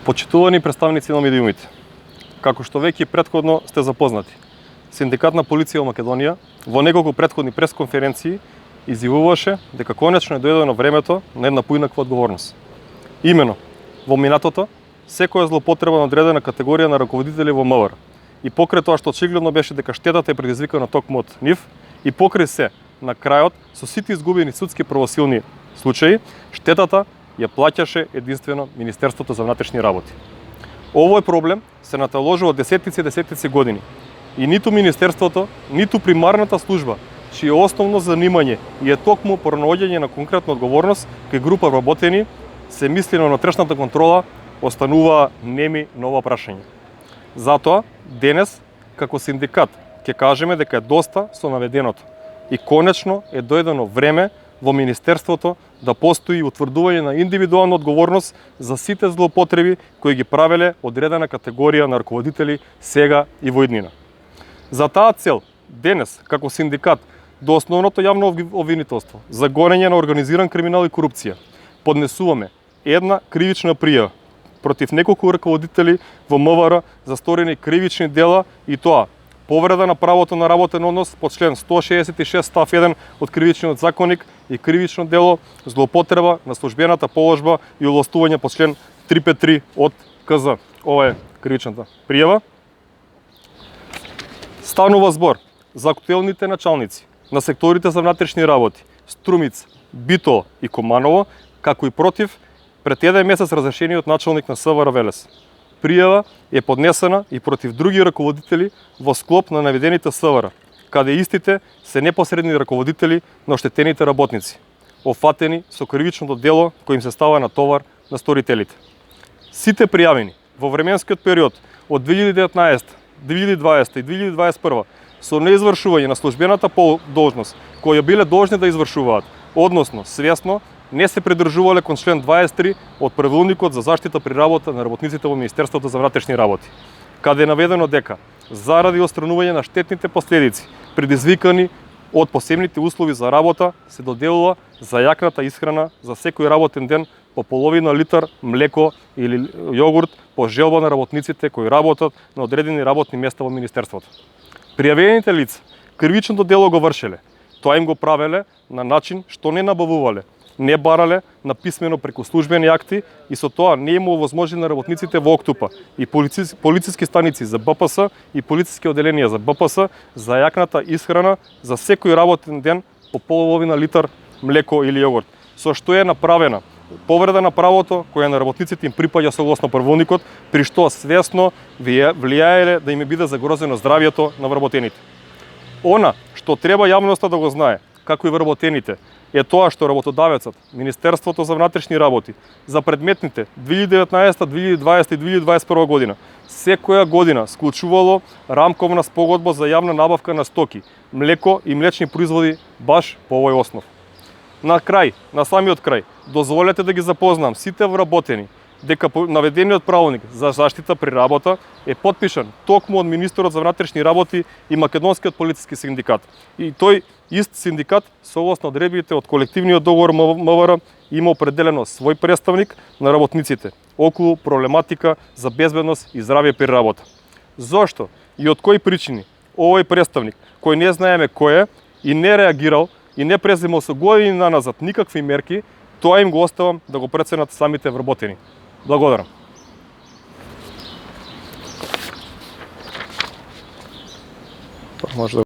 Почитувани представници на медиумите, како што веќе претходно сте запознати, Синдикат на полиција во Македонија во неколку претходни пресконференции изјавуваше дека конечно е дојдено времето на една поинаква одговорност. Имено, во минатото, секоја злоупотреба на одредена категорија на раководители во МВР и покрај тоа што очигледно беше дека штетата е предизвикана токму од нив и покрај се, на крајот, со сите изгубени судски правосилни случаи, штетата ја плаќаше единствено Министерството за внатрешни работи. Овој проблем се наталожува десетици години и ниту Министерството, ниту примарната служба, чие основно занимање и е токму пронаоѓање на конкретна одговорност кај група вработени, се мисли на внатрешната контрола, останува неми на ова прашање. Затоа, денес, како синдикат, ќе кажеме дека е доста со наведеното и конечно е дојдено време во Министерството да постои утврдување на индивидуална одговорност за сите злоупотреби кои ги правеле одредена категорија на раководители сега и во иднина. За таа цел, денес, како синдикат, до основното јавно обвинителство за гонење на организиран криминал и корупција, поднесуваме една кривична пријава против неколку раководители во МВР за сторени кривични дела и тоа повреда на правото на работен однос по член 166 став 1 од Кривичниот законник и кривично дело злоупотреба на службената положба и овластување по член 353 од КЗ. Ова е кривичната пријава. Станува збор за актуелните началници на секторите за внатрешни работи Струмица, Битола и Команово, како и против пред еден месец разрешениот началник на СВР Велес. Пријава е поднесена и против други раководители во склоп на наведените СВР, каде истите се непосредни раководители на оштетените работници, офатени со кривичното дело кој им се става на товар на сторителите. Сите пријавени во временскиот период од 2019, 2020 и 2021 со неизвршување на службената должност која биле должни да извршуваат, односно свесно не се придржувале кон член 23 од Правилникот за заштита при работа на работниците во Министерството за внатрешни работи, каде е наведено дека заради отстранување на штетните последици предизвикани од посебните услови за работа се доделува зајакната исхрана за секој работен ден по половина литар млеко или јогурт по желба на работниците кои работат на одредени работни места во Министерството. Пријавените лица кривичното дело го вршеле, тоа им го правеле на начин што не набавувале, не барале на писмено преку службени акти и со тоа не им овозможи на работниците во Октупа и полициски станици за БПС и полициски оделенија за БПС за јакната исхрана за секој работен ден по половина литар млеко или јогурт, со што е направена повреда на правото која на работниците им припаѓа согласно правилникот, при што свесно влијаеле да им биде загрозено здравјето на вработените. Она што треба јавноста да го знае, како и вработените, е тоа што работодавецот, Министерството за внатрешни работи, за предметните 2019, 2020 и 2021 година, секоја година склучувало рамковна спогодба за јавна набавка на стоки, млеко и млечни производи баш по овој основ. На крај, на самиот крај, дозволете да ги запознам сите вработени дека наведениот правилник за заштита при работа е потпишан токму од министерот за внатрешни работи и Македонскиот полициски синдикат. И тој ист синдикат, согласно одредбите од колективниот договор МВР, има определено свој представник на работниците околу проблематика за безбедност и здравје при работа. Зошто и од кои причини овој представник, кој не знаеме кој е и не реагирал и не преземал со години назад никакви мерки, тоа им го оставам да го преценат самите вработени. Благодарам. Може да